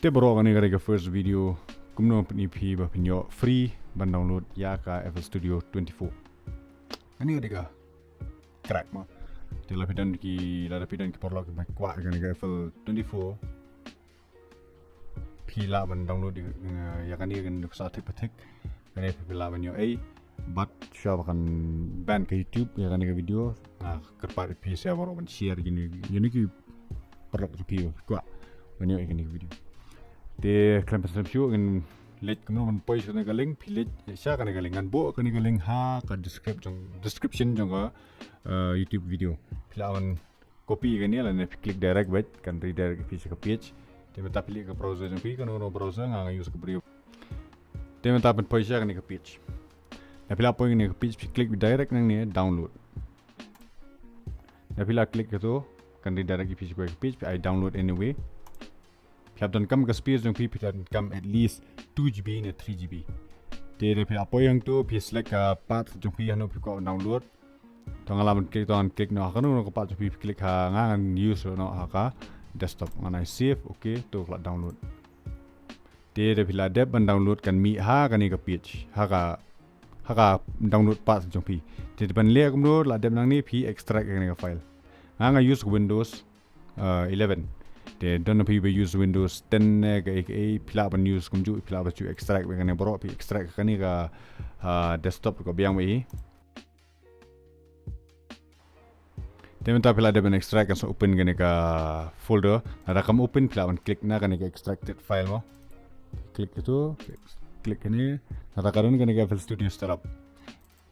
Te baroh kan ni first video Kumno ni pi ba pinyo free ban download ya ka FL Studio 24. Ani ka crack mo. Te lapidan ki paralok ba kwah kan ka FL 24. Pila ban download ya kan ni kan sa tik kan ni pila ban yo but shah kan ban ke YouTube ya kan ni video kerpat pi saya baru ban share gini ki paralok pi kwah ban yo kan ni video. Te Khlem Da Siew kan let kumno man poi sone galing pilet sha kan galing kan bo kan galing ha ka description jong YouTube video pilawan copy kan ni la ne click direct bet kan redirect ke page te meta pilih ke browser jong pi kan no browser nga use ke brio te meta pen poi sha kan ke page na pila poi ni ke page click direct nang ni download na pila click itu kan redirect ke page I download anyway. Pihak dan kam ke space jong pi dan kam at least 2 GB ne 3 GB. Te pihak apa yang tu pi select path jong pi anu pi ko download. Tong alaman klik no kan no ko path jong pi klik ha ngan use no ka desktop ngan save okay tu kla download. Te pihak dep ban download kan mi ha kan ni ke page ha ka download path jong pi. Te ban le kum do la dep nang ni pi extract kan ni ke file. Ngan use Windows 11. They don't know people use Windows 10 aka pila ban use kumju pila ba chu extract kan baroh pi extract kan ni ka desktop ko biang wi tementa pila ban extract kan so open kan ka folder ada kam open pila ban klik na kan ka extracted file mo klik itu klik ni ada karun kan ka FL Studio startup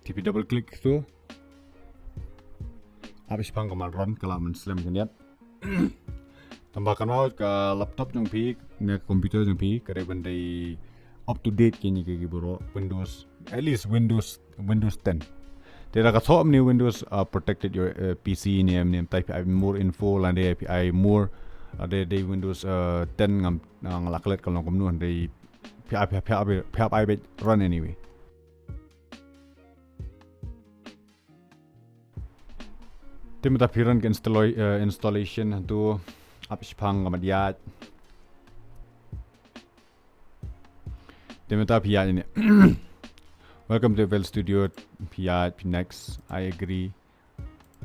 tipi double click tu habis pang ko run kalau men slam kan ya tambahkan mau ke laptop jong pi ne komputer jong pi kare bandai up to date kini ke baroh Windows at least Windows 10 there are some new Windows protected your PC name type I more info and API more ada Windows 10 ngam ngalaklet kalau komnu andai PHP run anyway. Tim ta piran ke installation tu apis pang gamadiat demeta pia ini welcome to FL Studio pia next I agree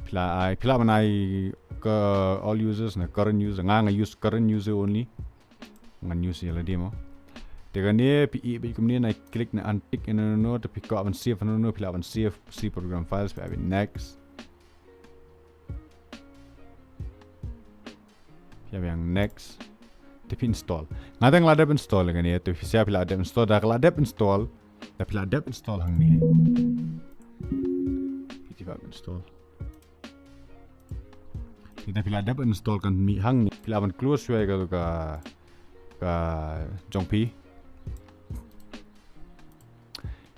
pila manai ke all users na current user nga use current user only ngan use la demo tegane pi kumni na click na untick no to pick up and save no pila ban save C program files pia next yang next tipi install ngadeng ladap install kan ya tu siap ladap install dah ladap install tapi ladap install hang ni tiba install kita ladap install kan mi hang ni pilaban close way ka jong pi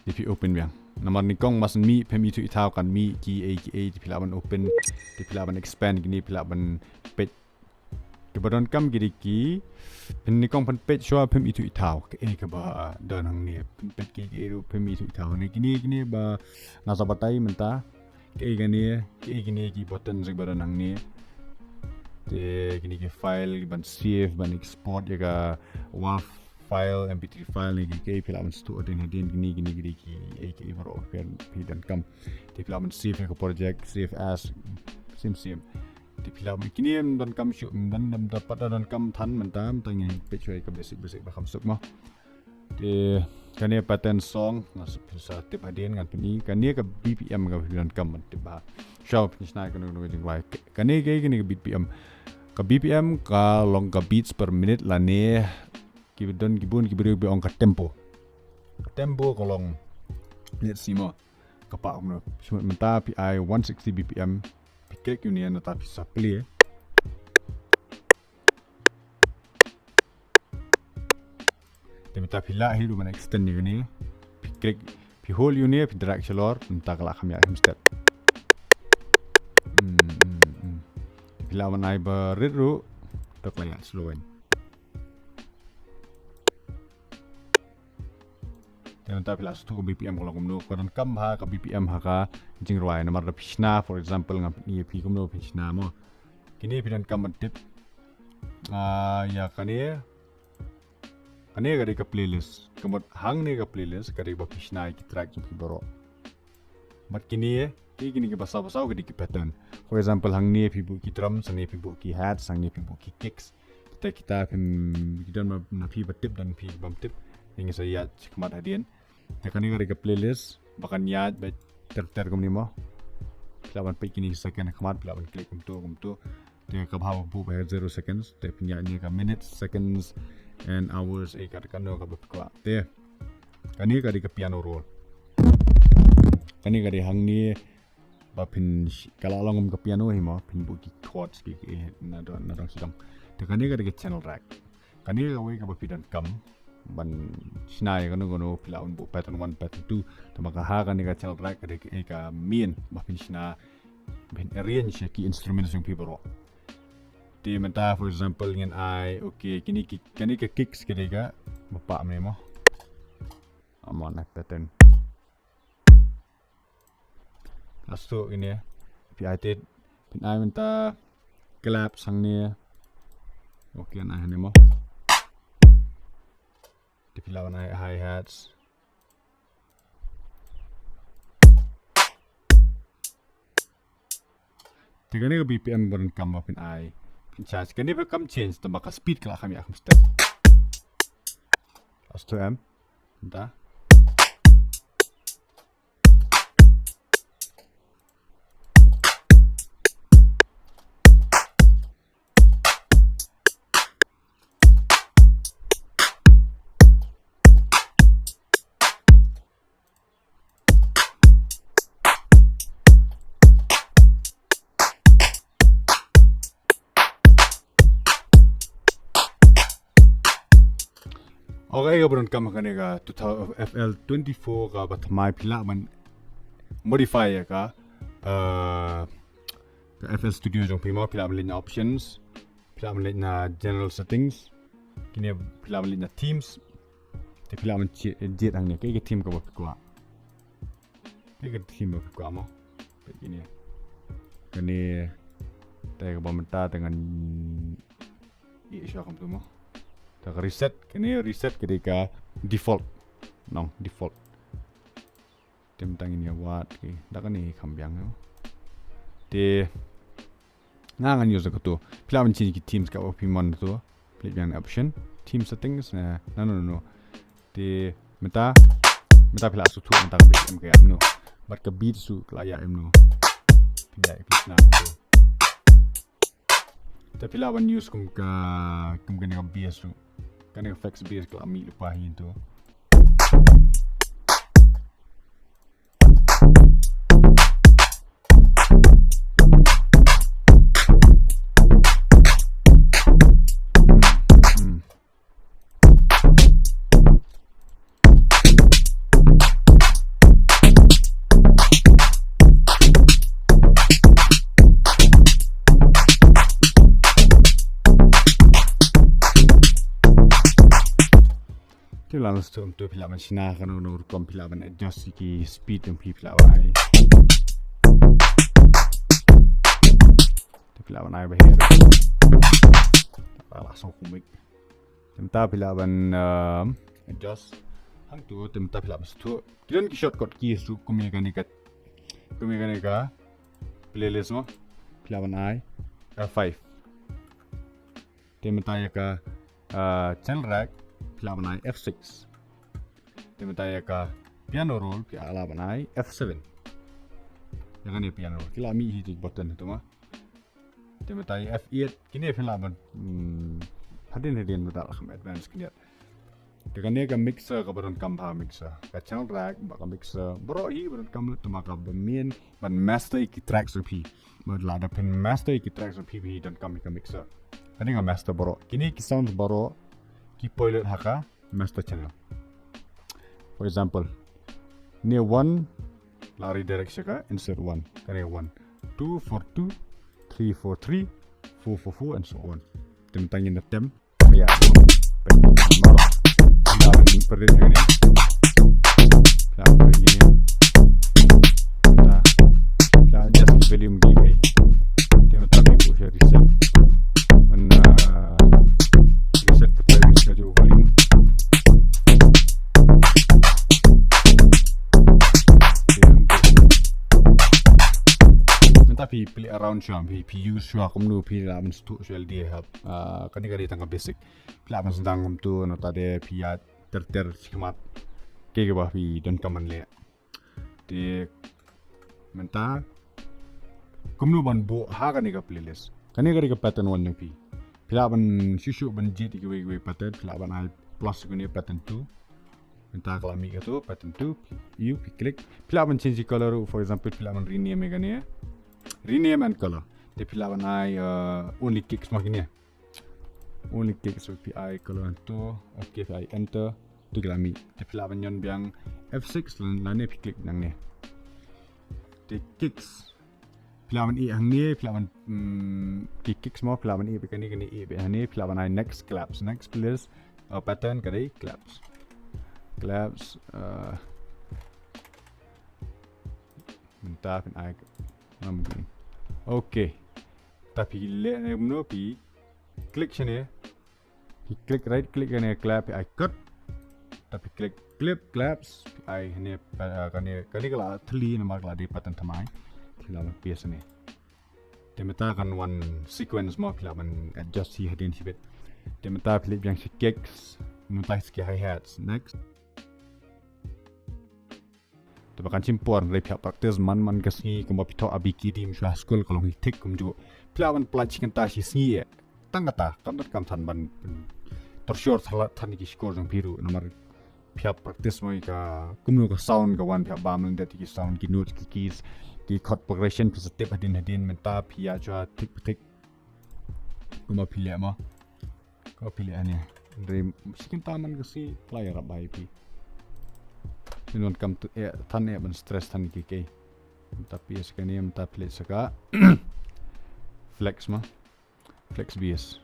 tipi open yang namar ni kong mas mi pemi tu itau kan mi ki a pilaban open pilaban expand gini pilaban page kebadan kam giriki penikong pen page show pem itu itau ke ba dan hang ni page ke eru pem itu itau ni gini ba nasa batai menta ke gini ki button se badan hang ni te gini ke file ban save ban export ya ka WAV file mp3 file ni ke pila ban store den gini ki baroh pi dan kam te pila ban save ke project save as sim di film kini dan kam shoot dan dapat dan kam than mentam tanya page ke basic bakam suk mah di kan ni pattern song sa tip adin kan ni kan ni ke BPM ke dan kam tiba show Shna kan Jingrwai kan ni ke BPM ke BPM ka long ka beats per minute la ne kibun kibri be on ka tempo kolong let's see mo kapak mo menta PI 160 BPM klik ni na tapi sa play temeta pila hidu man extend ni klik pi hold ni pi drag chalor entah kala kami step pila man ai ba ru tak layak slowen temeta pila stu BPM kalau kumno kan kam ha ka BPM ha ka Jingrwai namar da Shna for example ngam ni pi kumno Shna mo kini pidan kam tip ya kani Kani kari ka playlist. Kamot hang ni ka playlist kari ba Shna ki track jom ki baroh. Mat kini kini ki basa-basa kari ki pattern. For example hang ni pibu ki drums, hang ni pibu ki hats, hang ni pibu ki kicks. Kita pim kita na pi tip dan pi bam tip. Ini saya cekmat hadian. Kani kari ka playlist bakan yat ba ter kom ni mo. Lawan pe kini second khamat lawan klik kumtu dia ka bhaw bu ba 0 seconds te punya ni ka minutes seconds and hours ka kano ka kwa te kani ka di ka piano roll kani ka di hang ni ba pin kala long ka piano hi mo pin bu ki chords ki na dong sidang te kani ka di ka channel rack kani ka we ka ba pidan kam ban Shna kano pilaun bu pattern 1 pattern 2 tamaka ha kani ka channel rack ka mien ba pin Shna ben arrange ki instruments yung people rock. Di menta for example ngan I okay kini ka kicks kini ka bapa me mo. Amon na pattern. Lasto ini pi I pin I menta clap sang ni. Okay na ni mo. Di pilawan I hi-hats. Tiga ni BPM baru kam pin I pin charge kani ba kam change to maka speed kala kami akam step as to am da Okay, kabaron kam kani ka FL24 ka bat mai pila man modify ka FL Studio jong pima pila man na options pila man na general settings kini pila man na themes te pila man jet ang ni kay theme ka ba kwa kay theme ba kwa mo kani tayo ba mata dengan i-show kam tu mo tak reset kini reset ketika default nong default tem tang ini wat ki dak ni kambyang no te ngangan user ko to pila man change ki teams ka op mon to play yang option team settings no te meta pila su tu meta ka em ka no mat ka beat su klaya em no pinjai pisna ko te pila wan use kum kani ka BS kan ik flex bass kalau ambil lupa itu. Langsung tu pila man Shna kan nur kom pila man adjust ki speed yang pila ai tu pila man ai bahir langsung kumik temta pila man adjust hang tu temta pila man tu kiran ki shortcut ki su kumik ka playlist mo pila man ai F5 temta ya ka channel rack pila banai F6 temata ka piano roll pila banai F7 yang ni piano roll kila mi hit button tu mah temata F8 kini pila ban hadin betal kham advance kini dengan ni ka mixer ka baron kam ba mixer ka channel rack ba ka mixer baroh hi baron kam tu maka main ban master ki tracks pi mod lada pen master ki tracks pi dan kam ka mixer kani ka master baroh kini ki sound baroh ki pilot haka master channel. For example, near 1 lari direction ka insert 1 kare 1 2 4 2 3 4 3 4 4 4 and so on. Tentangin na tem ya. Namar. Dan pergi ni. Pergi ni. Dah just volume gigi. Dia tapi boleh reset. Mana reset ke previous volume pi play around sham pi use shua kumno pi la man stu shel dia hab kani kari tang basic la man sendang ngam tu no tade pi ya ter sikmat ke ba pi don kaman le de menta kumno ban bo ha kani ka playlist kani kari ka pattern one pi la ban shishu ban jit ki we pattern la ban ai plus kuni pattern 2 menta kala mi ka tu pattern 2 you click la ban change color for example la ban rename kani rename and color the pilawan I only kicks makanya only kicks with pi color to okay I enter to glami the pilawan yon biang f6 lan ne click nang ne the kicks pilawan e hang ne pilawan kicks mo pilawan e bekani kani e be ne pilawan I next next place pattern kari claps mentah pin I begini. Okay. Tapi le no pi click sini. Pi click right click kene clap I cut. Tapi click claps I ne kani kala thli namar kala di pattern thamai. Philaban piece ni. Temeta kan one sequence mo philaban adjust hi hadin sibet. Temeta philip yang si kicks nutai ski hi hats next. Bahkan simpor dari pihak praktis man kesini kumba pito abiki di msha school kalau hitik kumju pelawan pelajaran tashi sini tangata kandat kam tan ban tersyur salat tan ki skor jong biru nomor pihak praktis moi ka kumno ka sound ka wan pihak bam dan ki sound ki notes ki keys ki chord progression plus step hadin menta pia jwa tik kumba pilih ma ka pilih ane dari mungkin taman kesi player rabai pi Sinon kam tu tan ban stress tan ki tapi sekani menta play saka flex bs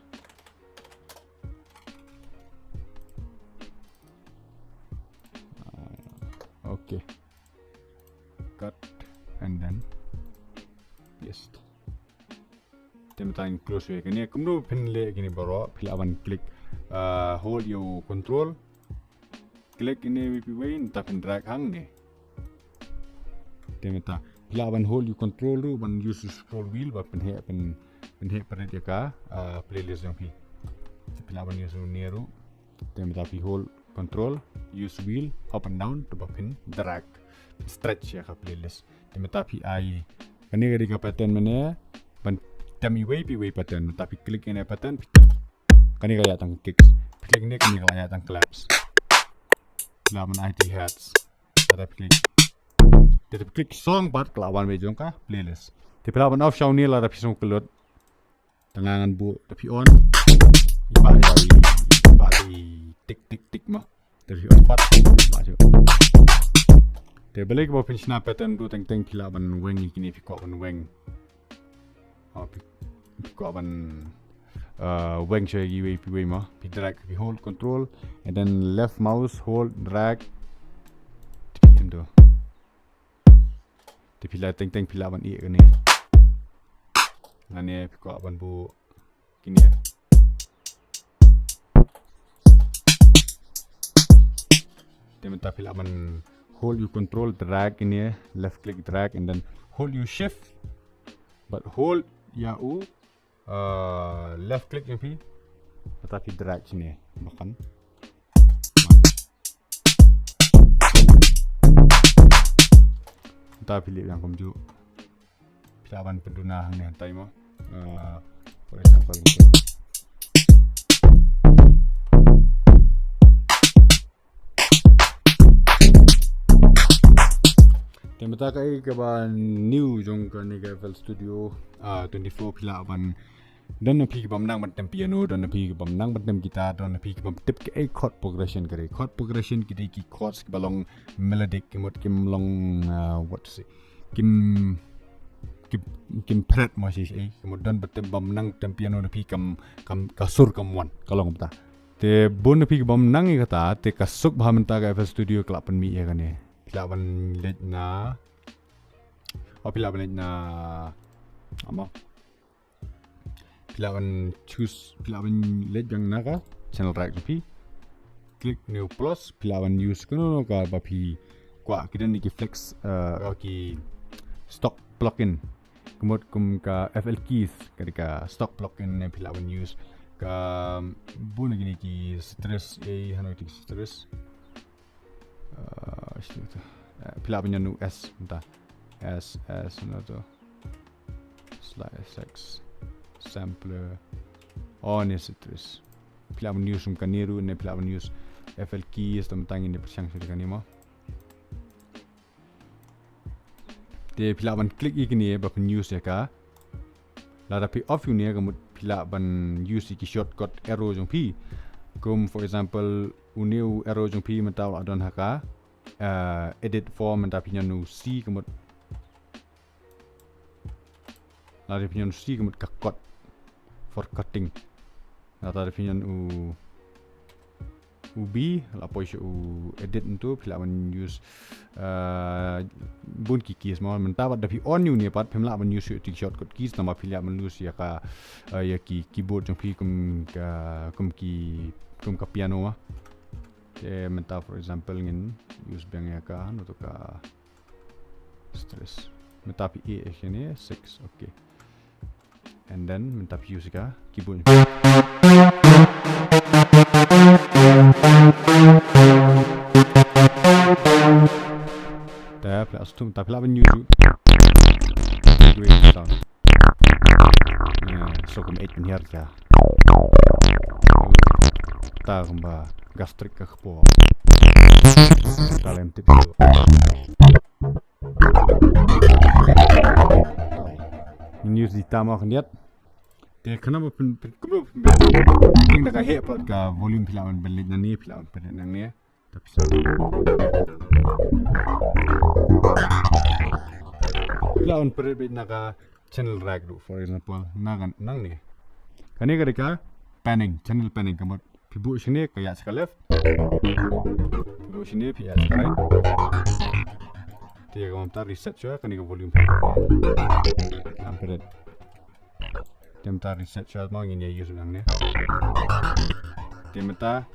okay cut and then paste temetain close we kani kumno pin le kini baroh pilawan click hold your control click ini wipi wain tapi drag hang ni. Temeta lawan hold you control ru ban use scroll wheel ba pen he pada dia ka playlist yang pi. Tapi lawan use neru temeta pi hold control use wheel up and down to ba pen drag stretch ya ka playlist. Temeta pi ai kani gadi ka pattern mane ban tami way pattern tapi klik ini pattern kani kaya tang kicks klik ni kani kaya tang claps. Lawan IT hats. Ada klik song bat kelawan bejong ka playlist. Tapi lawan off show ni lah tapi song kelut. Tangangan bu tapi on. Iba tik mah. Dari on bat baju. Tapi balik bawa pin Shna pattern tu teng pilawan weng ini fikau weng. Fikau weng show giveaway mah pi drag pi hold control and then left mouse hold drag tpm do te pila teng pilawan i kani ngane pi ko ban bu kini te menta pilawan hold you control drag ini left click drag and then hold you shift but hold ya left click yang pi tetapi drag sini bahkan kita pilih yang komju pilawan penduna hang ni hantai mo for example temata kai ke ban new jong ka ni ke FL Studio 24 pilawan dan napi ke bamnang bantem piano dan napi ke bamnang bantem gitar dan napi ke tip ke chord progression kiri ki chords ke balong melodic kimot kim long what to say kim pret mo si kimot dan bantem bamnang bantem piano napi kam kasur kamwan kalong bata te bon napi ke bamnang i kata te kasuk bhamenta ke FL Studio kelapan mi ya kan pilawan let na pilawan let na ama pilawan let yang naga channel right pi click new plus pilawan use kuno ka bapi kwah kita ni ki flex ki stock plugin Kemudian ka FL keys ketika stock block in pilawan use ka buna gini ki stress hanu tik stress isto pilawan nu S entah S no to slide SX sampler on stress pilawan use kaniru ne pilawan use FL keys tentang ini persiang sudah kanimo de pilawan klik igini ba news ya ka la da pi off ni ga mut pilawan use ki shortcut arrow jong pi for example uniu arrow jong pi mentaw adon haka edit form menta pinyanu c kemut la da pinyanu c kemut ka cut for cutting la da pinyanu ubi la po u edit untuk pilawan use bun kikis mau mentawat tapi on ni pat pemla ban use tik shortcut keys nama pilawan use ya ka ya ki keyboard jong pi kum ka piano menta for example ngin use bang ya ka no to ka stress menta pi ni 6 okay and then menta pi use ka keyboard Plus tu tapi lawan new great sound so kom 8 min hertz ya ta komba gastrik ka kpo talent tip news di tama khniat te khana pun kumno ning da ka he pat ka volume pilawan belit na ni pilawan pen nang ni tapi pilawan perbit naga channel rag do for example nang ni kani ka panning channel panning kamot pibu sini kaya ska left pibu sini pia ska right dia komentar reset coba kani ka volume amperet temta reset coba mau ngini use nang ni temta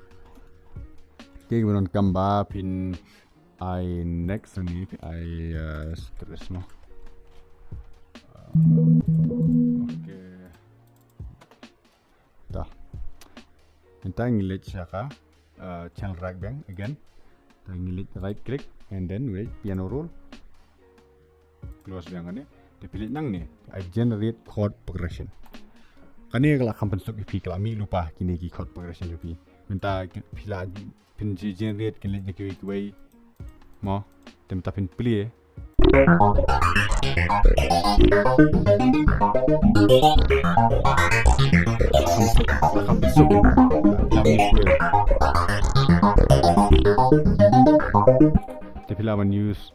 ke benon kamba pin I next ni I stress mo okay dah minta ngilit siaka channel rag bang again ta ngilit right click and then wait piano roll close bang ni dipilih nang ni I generate chord progression kani kala kampen stok ipi kala mi lupa kini ki chord progression jupi minta pila pin generate kini ki way mo temta pin play tapi lawan news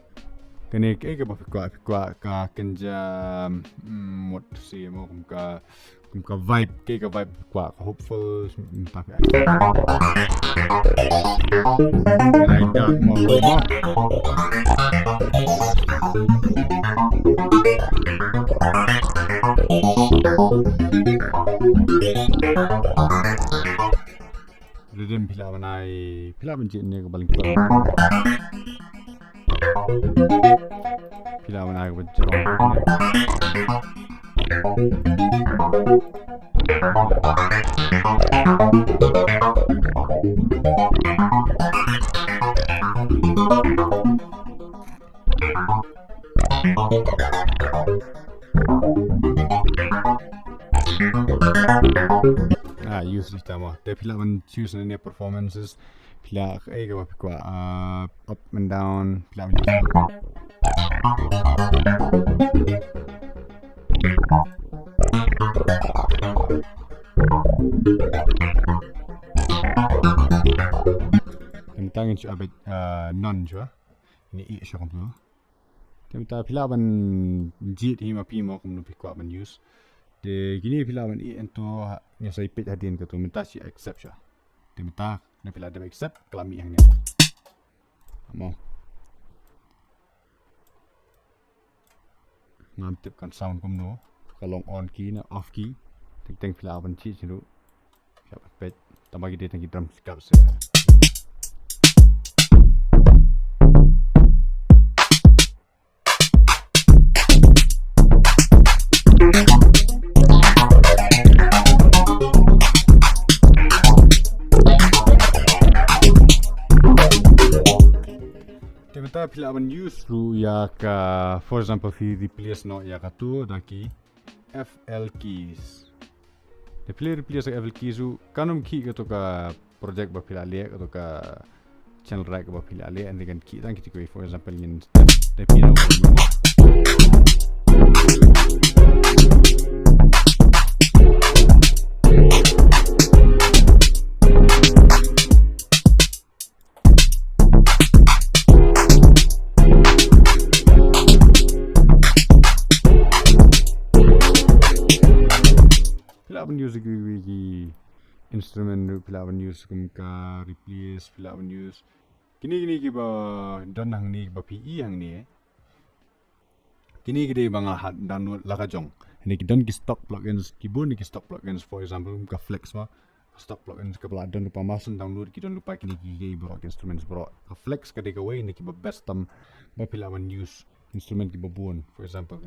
kene ke ba kwa ka kenja mod si mo kum ka vibe ke ka vibe kwa hopeful tapi ai dah mo rhythm pilawan je ni ke paling pilawan ai ke jong use this time te pilawan choose any performances pila ke kwa up and down pilawan tentang itu abet non jua ini i syok tu temta pilawan jit hima pi mo kum no pikwa ban use de gini pilawan i ento nya sai pet hadin ka tu minta si accept sha temta na pila de accept klami hang ni mo ngam tip kan sound kumno kalong on key na off key teng pilawan chi chiru siap pet tambah gede teng drum sikap se Menta pila ban use ru ya ka for example fi replace no ya ka tu daki FL keys. The player replace FL keys ru kanum key ka to ka project ba pila le ka to ka channel right ba pila le and then key dan kiti ko for example in the pina Pilaban use ki instrument pilaban use kum ka replace pilaban use kini ki ba don hang ni ba PE hang ni kini ki ba nga hat download la ka jong ni ki don ki stock plugins ki bun ki stock plugins for example ka flex ma stock plugins ka bla don lupa masun download ki don lupa kini ki bro instruments bro ka flex ka de ka way ni ki ba best tam ba pilaban use instrument ki ba bun for example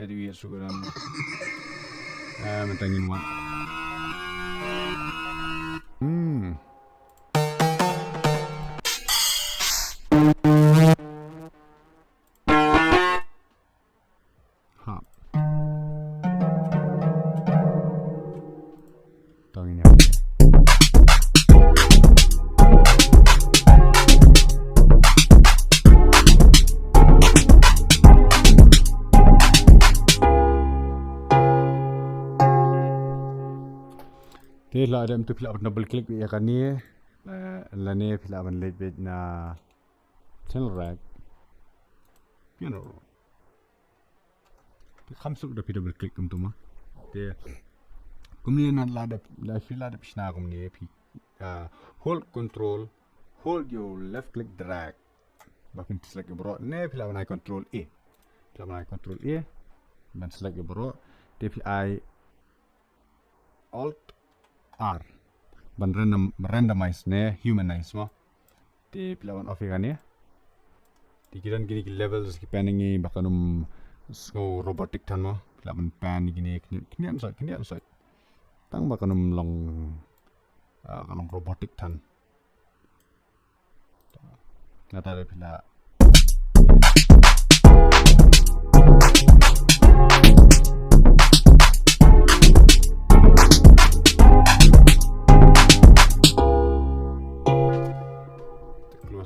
Edwi sugaran mentangin wan ha tangin ya Te la adam tu pila double click ya kan ni la ne pila ban let bet na channel rack you know te khamsuk da double click tum tuma te kumli na la da Shna kum ni pi hold control hold your left click drag ba kun select bro ne pila ban control A pila ban control A ban select bro te pila alt R ban randomize ne humanize mo ti pilawan off kan ya ti kiran gini ki levels ki panning ni bakanum so robotic tan mo pilawan pan gini kinian side tang bakanum long kalong robotic tan ngata de pila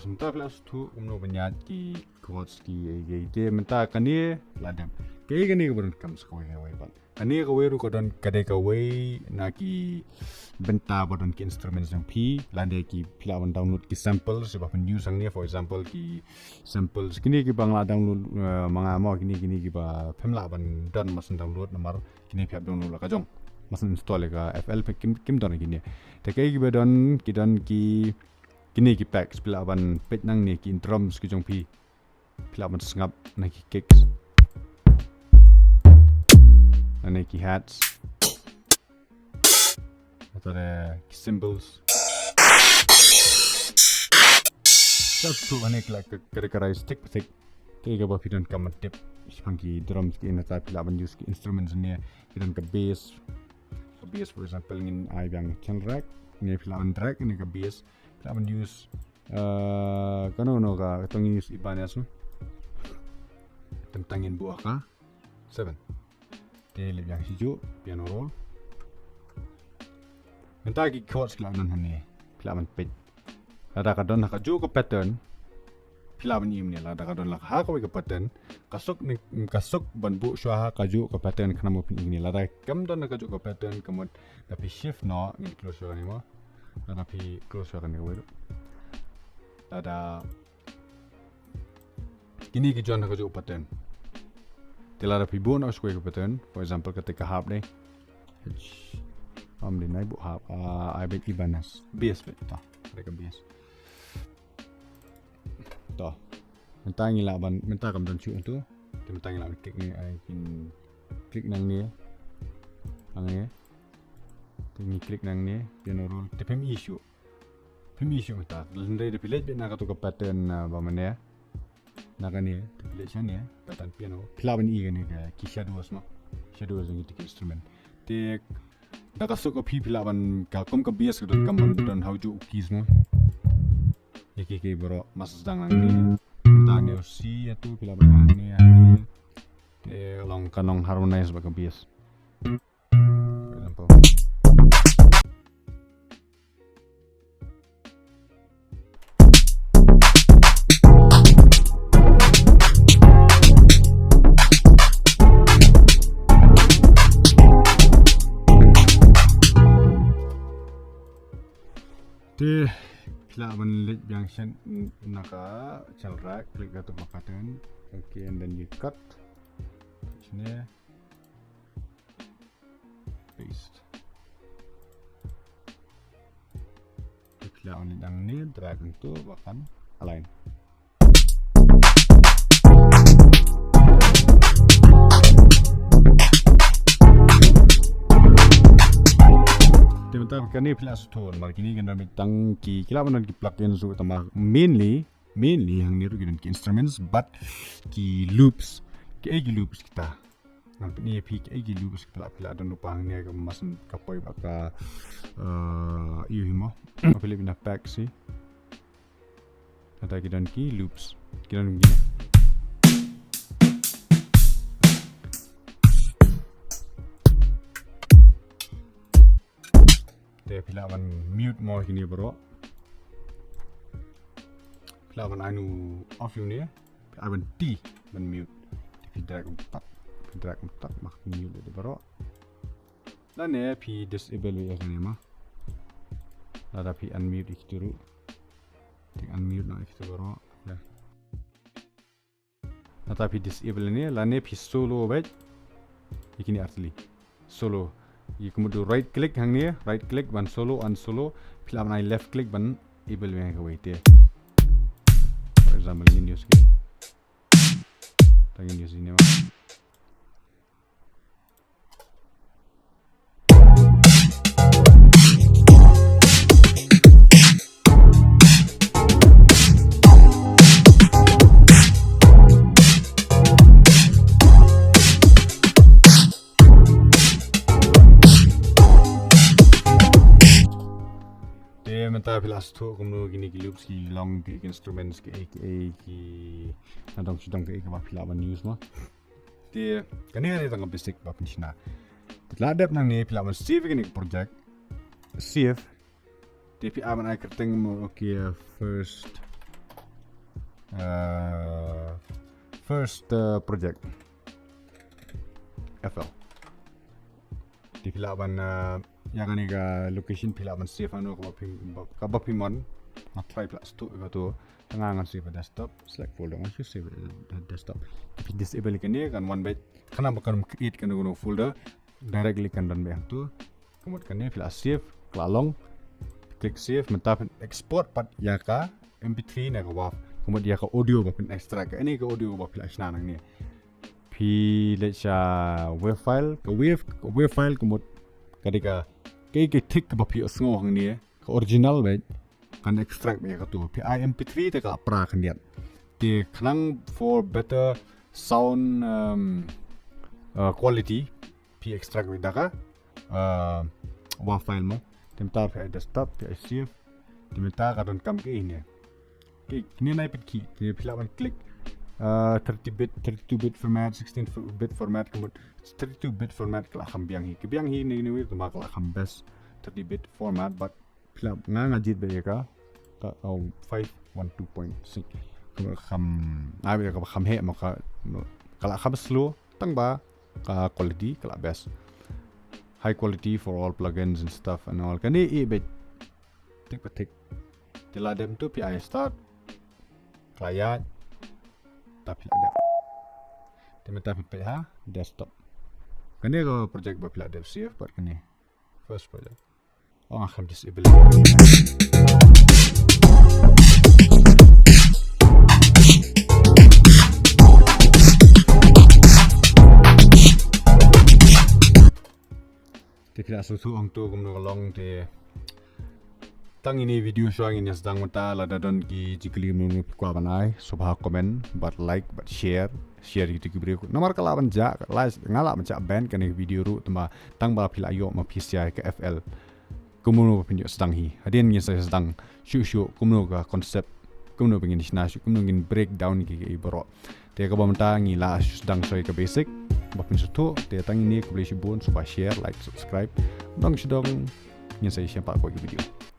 Menta plus tu umno banyak ki quotes ki ide menta kani ladam kei kani ko kam skoi ke wai ban ani ko weru ko don kade ka wai na ki benta bodon ki instruments yang pi lande ki pilawan download ki samples sebab new sang ni for example ki samples kini ki bangla download manga mo kini ki ba pemla ban don masan download namar kini piap download la ka jong masan install ka FL kim don kini te kei ki badon ki don ki kini ki packs pilaban pet nang ni ki drums ki jong pi pilaban sngew na ki kicks na ki hats atau ki cymbals satu ane kira-kira stick tiga ba pidan kam tip ki drums ki na ta pilaban use ki instruments ni pidan ka bass for example ngin ai bang channel rack ni pilaban track ni ka bass pilaban use kano ka tong use ibanes no tentangin buah ka 7 Telip yang hijau piano roll mentah ki chords kelaban hani kelaban pit ada kadon nak jo ko pattern kelaban im ni ada kadon lak ha ko ke pattern kasuk ban bu shwa ka jo ko pattern kana mo pin ni ada kam don ka jo ko pattern kamot tapi shift no ni close shwa ni mo tapi close shwa ni ko ada kini ki jon ka jo pattern Telara pibu na square pattern for example ketika harp ni di naik bu harp I bet ibanas bass bet ta mereka bass ta mentang ila ban mentang kam dan cu tu mentang ila klik ni I pin klik nang ni ni klik nang ni piano roll te pem issue ta lendai de pilih bet na ka tu ka pattern ba mane nakani population ya pattern piano pilaban i ni ka ki shadows no shadows ng instrument te Nakasuk ko pilaban kalkom kabias kedon kamon don hauju ukis no. Iki bro mas sedang ni. Tanya si itu pilaban ni. Long kanong harmonize ba kabias. For example. Te pilaban lit yang sen naka chalrak klik atau makatan. Okay, and then you cut. Sini. Paste. Pilaban lit yang ni drag untuk bahkan align. Teman-teman kan ni plus tone, mari kini kan kami tangki, kila mana ki plugin so utama mainly yang ni rugi dan ki instruments, but ki loops kita. Nampak ni ki loops kita pila dan upang ni agak masan kapoi baka iyo himo. Apalagi bina pack si. Ada kita ki loops, kita nunggu. Pilaban mute more kini bro. Pilaban anu off ni ya. Pilaban T ban mute. Drag umpat mak mute de bro. Dan ya pi disable ya kini mah. Lada pi unmute ikituru. Ting unmute na ikitu bro. Dah. Lada pi disable ni. Lane pi solo baik. Ikini asli. Solo. You kemudian right click hang ni, right click ban solo, unsolo. Pilaban I left click ban able yang kawai dia. For example ini news ke, tangi news ini mah. Mentah pilas tu kumno gini loops ki long ki instruments ki ki nadong sidong ki kaba pilaban news mah. Ti kani tang basic ba Shna. Ladap nang ni pilaban save gini project. Save. Ti pi aman ai kerteng mo okay first project. FL. Ti pilaban yang ani ga location pilaban save anu kaba pimon na try plus 2 gato tangangan save desktop select folder on save desktop if disable kan ni kan one byte kana bakal create kan no folder directly kan dan bang tu kemudian kan ni plus save klalong klik save mentap export pat ya ka mp3 na ka waf kemudian ya ka audio ba pin extract ka ini ka audio ba plus Shna nang ni pi lecha wave file ka wave file kemudian kadika kay tik ba pi sngew hang ni ka original ba kan extract ba ka tu pi mp3 ta ka pra kan dia ti khnang for better sound quality pi extract ba ka wa file mo temta pi desktop pi save temta ka don kam ke ini ki ni nai pit ki ti pilaban click 32-bit format, 16-bit format, kemudian 32-bit format kelah kambiang hi ni tu mak kelah kambes 30-bit format, but pilap ngajit bereka, kau 512.6, kemudian kam he maka kelah kam slow, tang ba, quality kelah best, high quality for all plugins and stuff and all. Kan ni bet tik petik, teladem tu pi start, client. Tapi ada. Tempat PH desktop. Kani ko project ba pila dev save but kani first project. Oh akan disable. Tidak sesuatu untuk long de tang ini video showing ini sedang mata lada don ki jikli menurut kwah banai subha comment but like but share share gitu video namar kala banja ngala banja band kan video ru tama tang ba pila yo ma PCI ke FL kumno pinyo sedang hi hadin ngi saya sedang shu kumno ka konsep kumno pengin Shna kumno ngin breakdown ki baroh te ka bamta ngi la sedang soi ke basic bapin sutu te tang ini Khublei Shibun supaya share like subscribe dong ngi saya siapa ko video